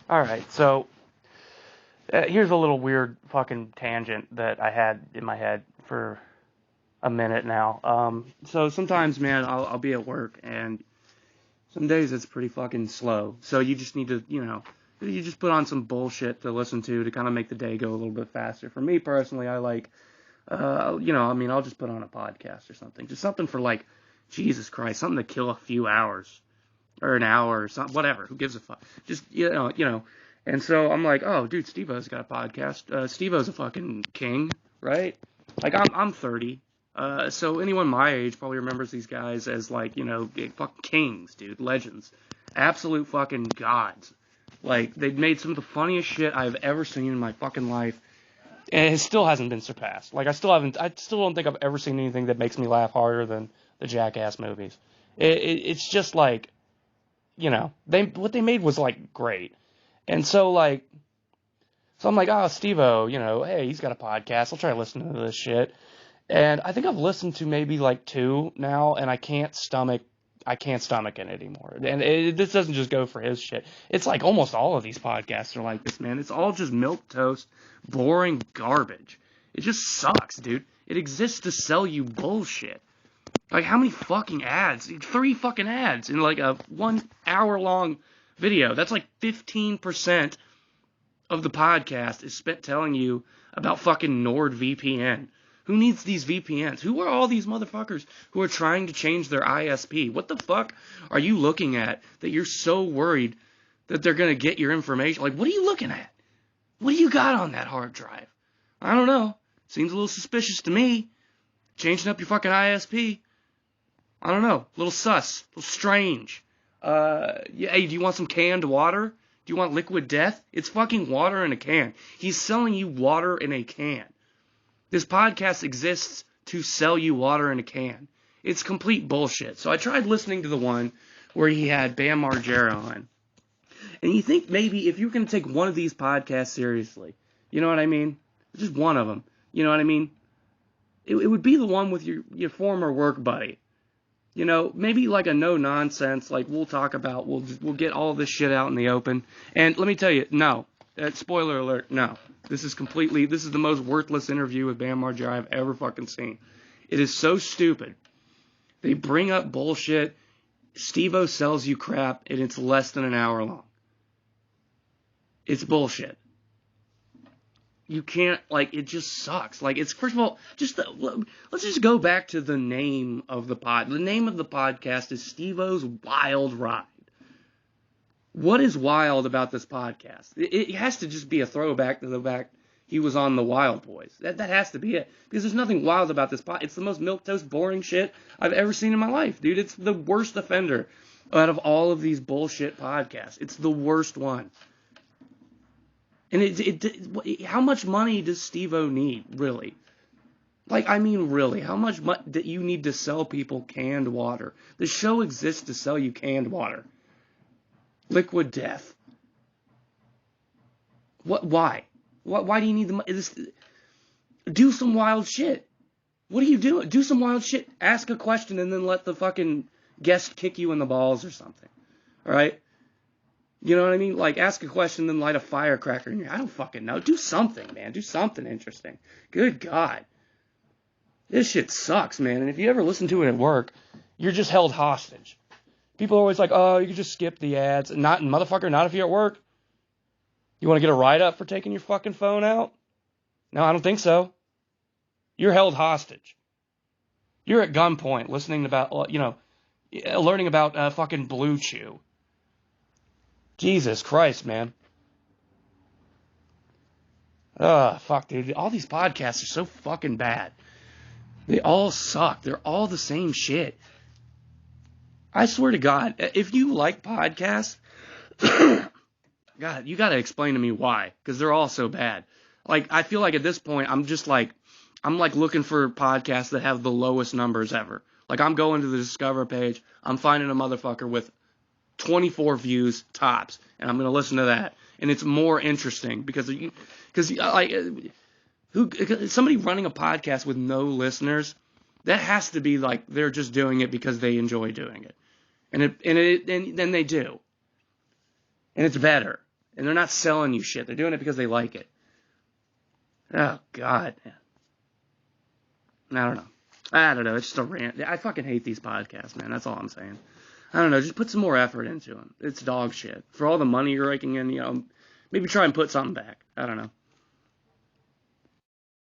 Alright, so here's a little weird fucking tangent that I had in my head for a minute now. So sometimes, man, I'll be at work, and some days it's pretty fucking slow. So you just need to, you just put on some bullshit to listen to kind of make the day go a little bit faster. For me personally, I like, I'll just put on a podcast or something. Just something for, like, Jesus Christ, something to kill a few hours. Or an hour or something, whatever. Who gives a fuck? Just, And so I'm like, oh, dude, Steve-O's got a podcast. Steve-O's a fucking king, right? Like, I'm 30. So anyone my age probably remembers these guys as, like, fucking kings, dude. Legends. Absolute fucking gods. Like, they've made some of the funniest shit I've ever seen in my fucking life. And it still hasn't been surpassed. Like, I still don't think I've ever seen anything that makes me laugh harder than the Jackass movies. It's just like, what they made was, like, great. And so I'm like, oh, Steve-O, hey, he's got a podcast. I'll try listening to this shit. And I think I've listened to maybe, like, 2 now, and I can't stomach it anymore. And this doesn't just go for his shit. It's like almost all of these podcasts are like this, man. It's all just milquetoast, boring garbage. It just sucks, dude. It exists to sell you bullshit. Like, how many fucking ads? 3 fucking ads in, like, a 1 hour long video. That's like 15% of the podcast is spent telling you about fucking NordVPN. Who needs these VPNs? Who are all these motherfuckers who are trying to change their ISP? What the fuck are you looking at that you're so worried that they're going to get your information? Like, what are you looking at? What do you got on that hard drive? I don't know. Seems a little suspicious to me. Changing up your fucking ISP. I don't know. A little sus. A little strange. Hey, do you want some canned water? Do you want liquid death? It's fucking water in a can. He's selling you water in a can. This podcast exists to sell you water in a can. It's complete bullshit. So I tried listening to the one where he had Bam Margera on. And you think maybe if you're going to take one of these podcasts seriously, you know what I mean? Just one of them. You know what I mean? It would be the one with your former work buddy. Maybe like a no-nonsense, like we'll get all this shit out in the open. And let me tell you, no. Spoiler alert, no. This is the most worthless interview with Bam Margera I've ever fucking seen. It is so stupid. They bring up bullshit. Steve-O sells you crap, and it's less than an hour long. It's bullshit. You can't, it just sucks. It's, first of all, let's just go back to the name of the pod. The name of the podcast is Steve-O's Wild Ride. What is wild about this podcast? It has to just be a throwback to the fact he was on the Wild Boys. That has to be it. Because there's nothing wild about this pod. It's the most milquetoast, boring shit I've ever seen in my life, dude. It's the worst offender out of all of these bullshit podcasts. It's the worst one. And how much money does Steve-O need, really? Really, how much money do you need to sell people canned water? The show exists to sell you canned water. Liquid death. Why? Why do you need the money? Do some wild shit. What are you doing? Do some wild shit. Ask a question and then let the fucking guest kick you in the balls or something. All right? You know what I mean? Ask a question, then light a firecracker in your... I don't fucking know. Do something, man. Do something interesting. Good God. This shit sucks, man. And if you ever listen to it at work, you're just held hostage. People are always like, oh, you can just skip the ads. Not if you're at work. You want to get a write-up for taking your fucking phone out? No, I don't think so. You're held hostage. You're at gunpoint listening about, learning about fucking Blue Chew. Jesus Christ, man. Fuck, dude. All these podcasts are so fucking bad. They all suck. They're all the same shit. I swear to God, if you like podcasts, God, you gotta explain to me why, because they're all so bad. I feel like at this point, I'm looking for podcasts that have the lowest numbers ever. I'm going to the Discover page, I'm finding a motherfucker with 24 views tops, and I'm gonna listen to that, and it's more interesting because somebody running a podcast with no listeners, that has to be they're just doing it because they enjoy doing it. And then they do. And it's better. And they're not selling you shit. They're doing it because they like it. Oh, God, man. I don't know. It's just a rant. I fucking hate these podcasts, man. That's all I'm saying. I don't know. Just put some more effort into them. It's dog shit. For all the money you're raking in, maybe try and put something back. I don't know.